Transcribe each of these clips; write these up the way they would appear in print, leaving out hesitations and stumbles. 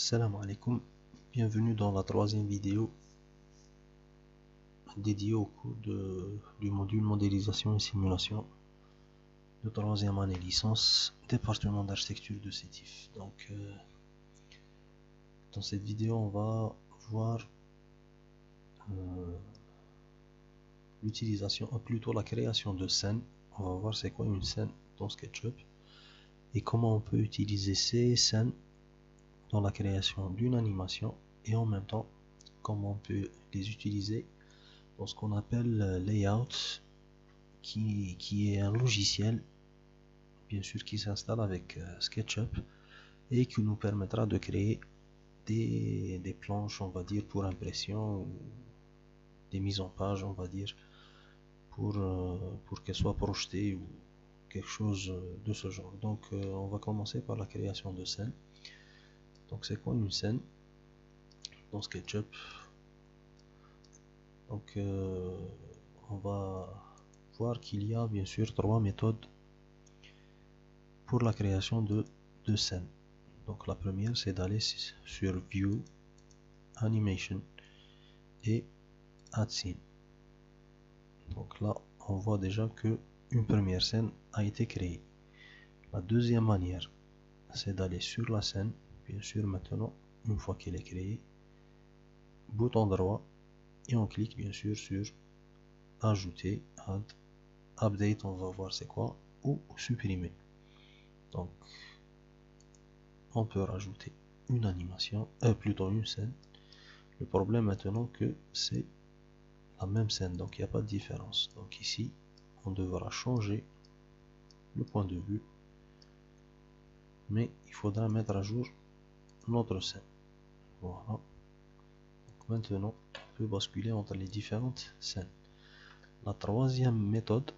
Salam alaikum, bienvenue dans la troisième vidéo dédiée au cours du module modélisation et simulation de troisième année licence, département d'architecture de Sétif. Donc, dans cette vidéo, on va voir l'utilisation, plutôt la création de scènes. On va voir c'est quoi une scène dans SketchUp et comment on peut utiliser ces scènes dans la création d'une animation et en même temps comment on peut les utiliser dans ce qu'on appelle Layout, qui est un logiciel bien sûr qui s'installe avec SketchUp et qui nous permettra de créer des planches, on va dire, pour impression ou des mises en page, on va dire, pour qu'elles soient projetées ou quelque chose de ce genre. Donc on va commencer par la création de scène. Donc c'est quoi une scène dans SketchUp? Donc on va voir qu'il y a bien sûr trois méthodes pour la création de scènes. Donc la première c'est d'aller sur View, Animation et Add Scene. Donc là on voit déjà que une première scène a été créée. La deuxième manière c'est d'aller sur la scène, bien sûr. Maintenant une fois qu'elle est créée, bouton droit et on clique bien sûr sur ajouter, add, update, on va voir c'est quoi, ou supprimer. Donc on peut rajouter une animation, plutôt une scène. Le problème maintenant que c'est la même scène, donc il n'y a pas de différence. Donc ici on devra changer le point de vue, mais il faudra mettre à jour notre scène. Voilà. Donc maintenant on peut basculer entre les différentes scènes. La troisième méthode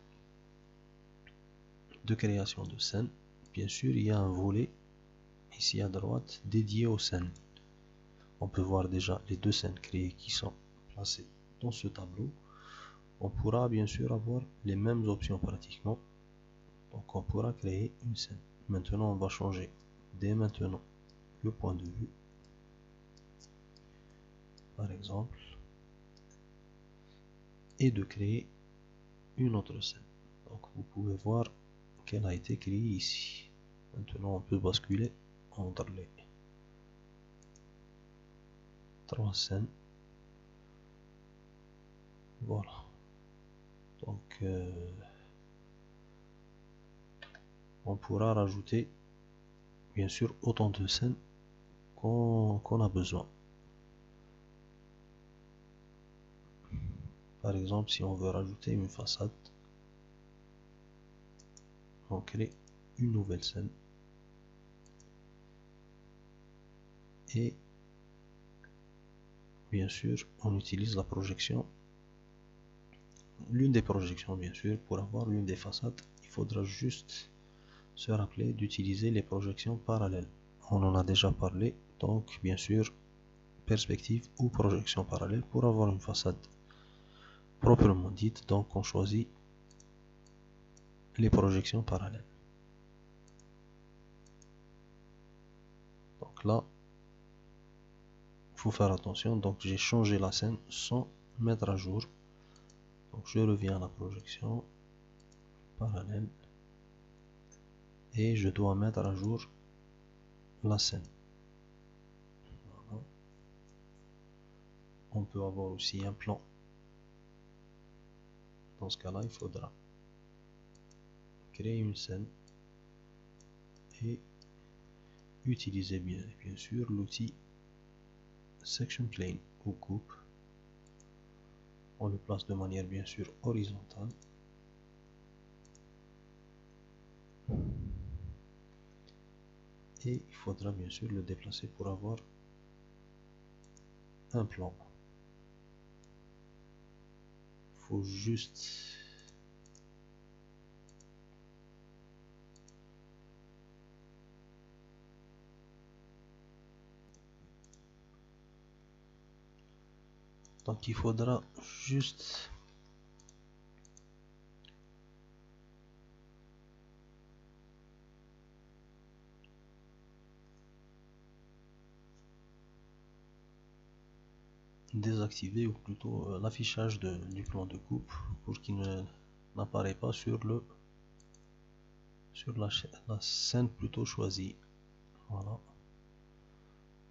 de création de scène, bien sûr il y a un volet ici à droite dédié aux scènes. On peut voir déjà les deux scènes créées qui sont placées dans ce tableau. On pourra bien sûr avoir les mêmes options pratiquement. Donc on pourra créer une scène. Maintenant on va changer dès maintenant le point de vue, par exemple, et de créer une autre scène. Donc vous pouvez voir qu'elle a été créée ici. Maintenant on peut basculer entre les trois scènes. Voilà. Donc on pourra rajouter bien sûr autant de scènes qu'on a besoin. Par exemple, si on veut rajouter une façade, on crée une nouvelle scène et bien sûr on utilise la projection, l'une des projections bien sûr. Pour avoir l'une des façades, il faudra juste se rappeler d'utiliser les projections parallèles. On en a déjà parlé, donc bien sûr perspective ou projection parallèle pour avoir une façade proprement dite. Donc on choisit les projections parallèles. Donc là il faut faire attention, donc j'ai changé la scène sans mettre à jour. Donc je reviens à la projection parallèle et je dois mettre à jour la scène. Voilà. On peut avoir aussi un plan. Dans ce cas-là, il faudra créer une scène et utiliser bien sûr l'outil Section Plane ou coupe. On le place de manière bien sûr horizontale. Et il faudra bien sûr le déplacer pour avoir un plan. Il faut juste donc il faudra juste désactiver, ou plutôt l'affichage du plan de coupe, pour qu'il n'apparaît pas sur la scène plutôt choisie. Voilà,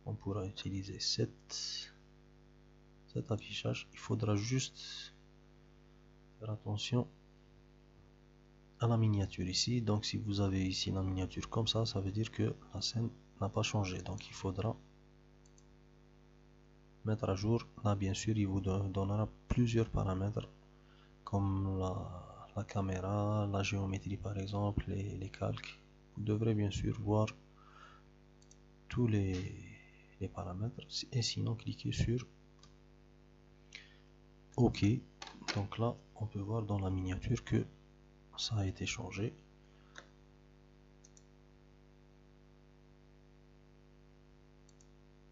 on pourra utiliser cet affichage. Il faudra juste faire attention à la miniature ici. Donc si vous avez ici la miniature comme ça veut dire que la scène n'a pas changé. Donc il faudra mettre à jour. Là bien sûr il vous donnera plusieurs paramètres comme la caméra, la géométrie par exemple, les calques. Vous devrez bien sûr voir tous les paramètres, et sinon cliquez sur OK. Donc là on peut voir dans la miniature que ça a été changé.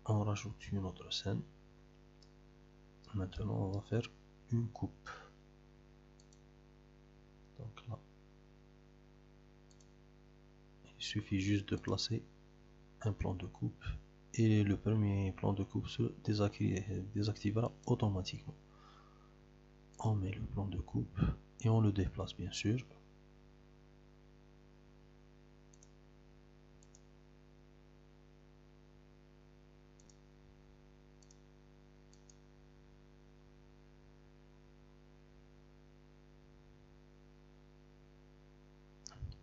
On rajoute une autre scène. Maintenant on va faire une coupe. Donc là il suffit juste de placer un plan de coupe et le premier plan de coupe se désactivera automatiquement. On met le plan de coupe et on le déplace bien sûr.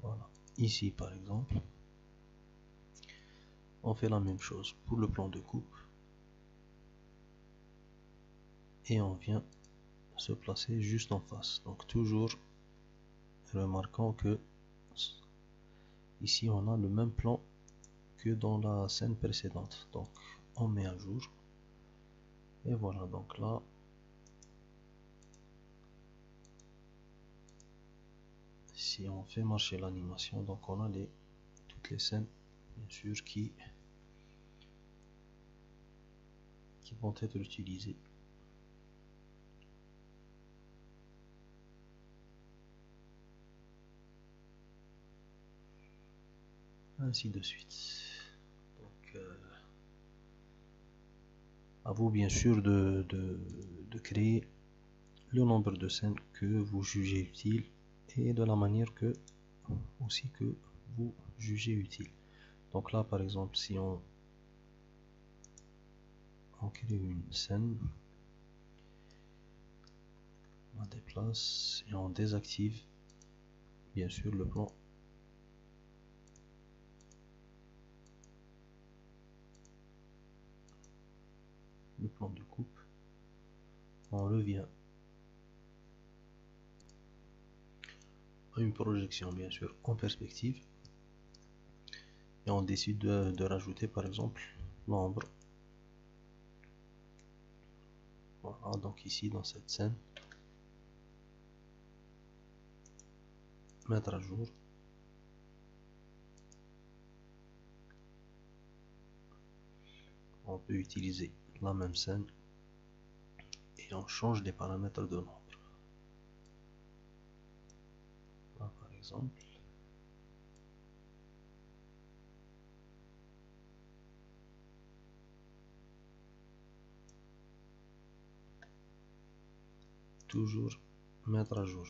Voilà. Ici par exemple, on fait la même chose pour le plan de coupe et on vient se placer juste en face. Donc toujours remarquant que ici on a le même plan que dans la scène précédente. Donc on met à jour et voilà. Donc là si on fait marcher l'animation, donc on a toutes les scènes bien sûr qui vont être utilisées. Ainsi de suite. Donc à vous bien sûr de créer le nombre de scènes que vous jugez utile et de la manière que vous jugez utile. Donc là par exemple si on crée une scène, on la déplace et on désactive bien sûr le plan de coupe, on revient à une projection bien sûr en perspective et on décide de rajouter par exemple l'ombre. Voilà, donc ici dans cette scène, mettre à jour, on peut utiliser la même scène et on change les paramètres de l'ombre. Là par exemple, toujours mettre à jour.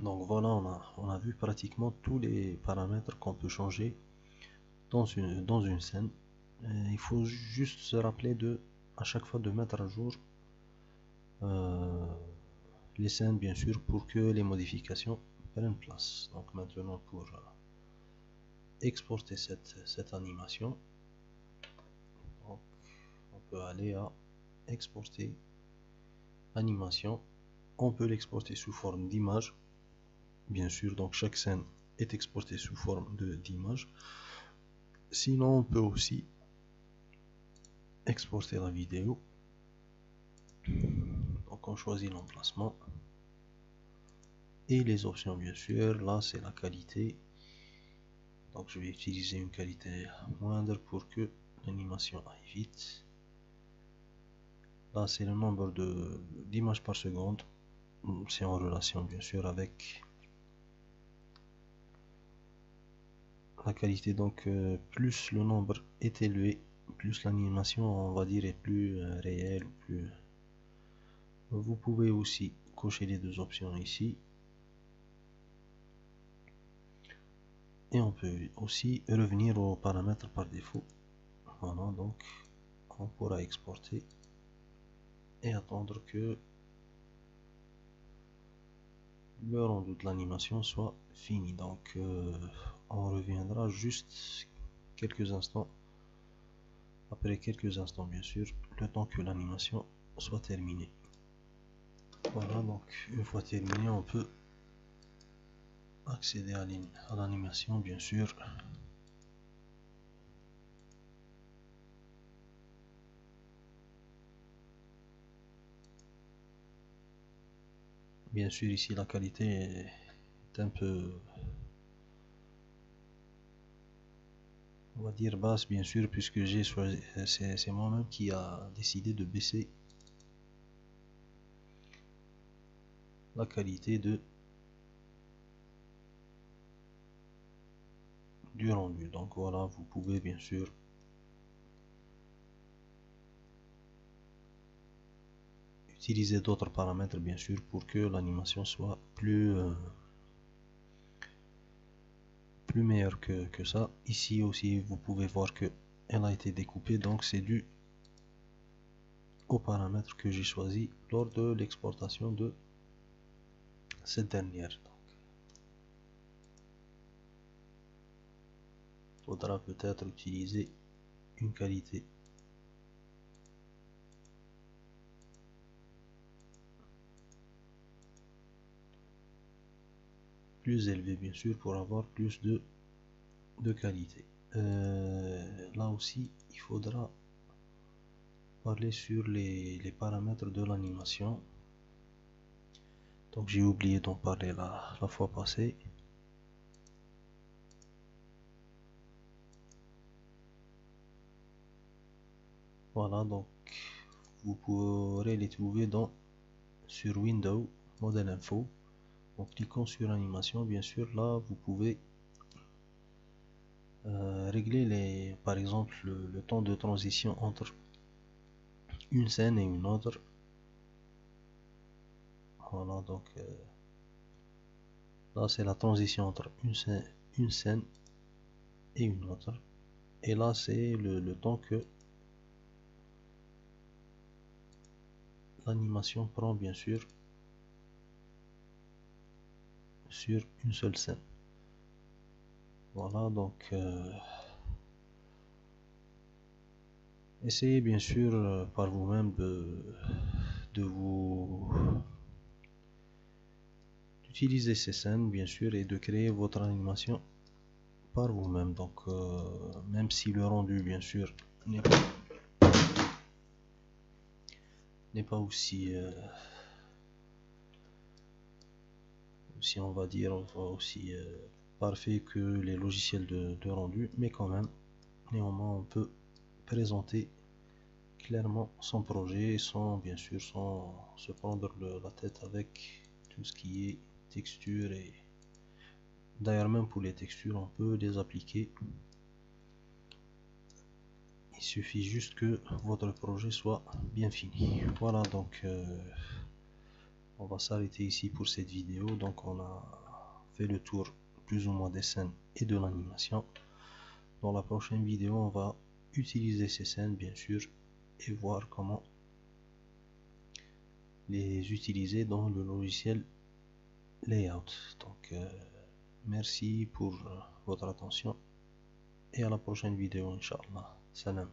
Donc voilà, on a vu pratiquement tous les paramètres qu'on peut changer dans une scène. Il faut juste se rappeler à chaque fois de mettre à jour les scènes bien sûr pour que les modifications prennent place. Donc maintenant pour exporter cette animation, donc, on peut aller à exporter animation. On peut l'exporter sous forme d'image bien sûr, donc chaque scène est exportée sous forme d'image, Sinon, on peut aussi exporter la vidéo. Donc on choisit l'emplacement et les options, bien sûr. Là c'est la qualité, donc je vais utiliser une qualité moindre pour que l'animation aille vite. Là c'est le nombre d'images par seconde, c'est en relation bien sûr avec la qualité. Donc plus le nombre est élevé, plus l'animation, on va dire, est plus réelle, plus. Vous pouvez aussi cocher les deux options ici. Et on peut aussi revenir aux paramètres par défaut. Voilà, donc on pourra exporter et attendre que le rendu de l'animation soit fini. Donc on reviendra juste quelques instants, après quelques instants bien sûr, le temps que l'animation soit terminée. Voilà, donc une fois terminé, on peut accéder à l'animation bien sûr. Bien sûr ici la qualité est un peu, on va dire, basse bien sûr, puisque j'ai choisi, c'est moi-même qui a décidé de baisser la qualité du rendu. Donc voilà, vous pouvez bien sûr utiliser d'autres paramètres bien sûr pour que l'animation soit plus meilleure que ça. Ici aussi vous pouvez voir que elle a été découpée, donc c'est dû aux paramètres que j'ai choisi lors de l'exportation de cette dernière. Il faudra peut-être utiliser une qualité plus élevée bien sûr pour avoir plus de qualité. Là aussi il faudra parler sur les paramètres de l'animation. Donc j'ai oublié d'en parler la fois passée. Voilà, donc vous pourrez les trouver sur Windows, Model Info. En cliquant sur animation, bien sûr, là vous pouvez régler par exemple le temps de transition entre une scène et une autre. Voilà, donc là c'est la transition entre une scène et une autre. Et là c'est le temps que l'animation prend bien sûr sur une seule scène. Voilà, donc essayez bien sûr par vous-même d'utiliser ces scènes bien sûr et de créer votre animation par vous-même. Donc même si le rendu bien sûr n'est pas aussi on va dire aussi parfait que les logiciels de rendu, mais quand même néanmoins on peut présenter clairement son projet sans bien sûr sans se prendre la tête avec tout ce qui est texture. Et d'ailleurs même pour les textures on peut les appliquer, il suffit juste que votre projet soit bien fini. Voilà, donc on va s'arrêter ici pour cette vidéo. Donc on a fait le tour plus ou moins des scènes et de l'animation. Dans la prochaine vidéo on va utiliser ces scènes bien sûr et voir comment les utiliser dans le logiciel Layout. Donc merci pour votre attention et à la prochaine vidéo, Inch'Allah. Salam.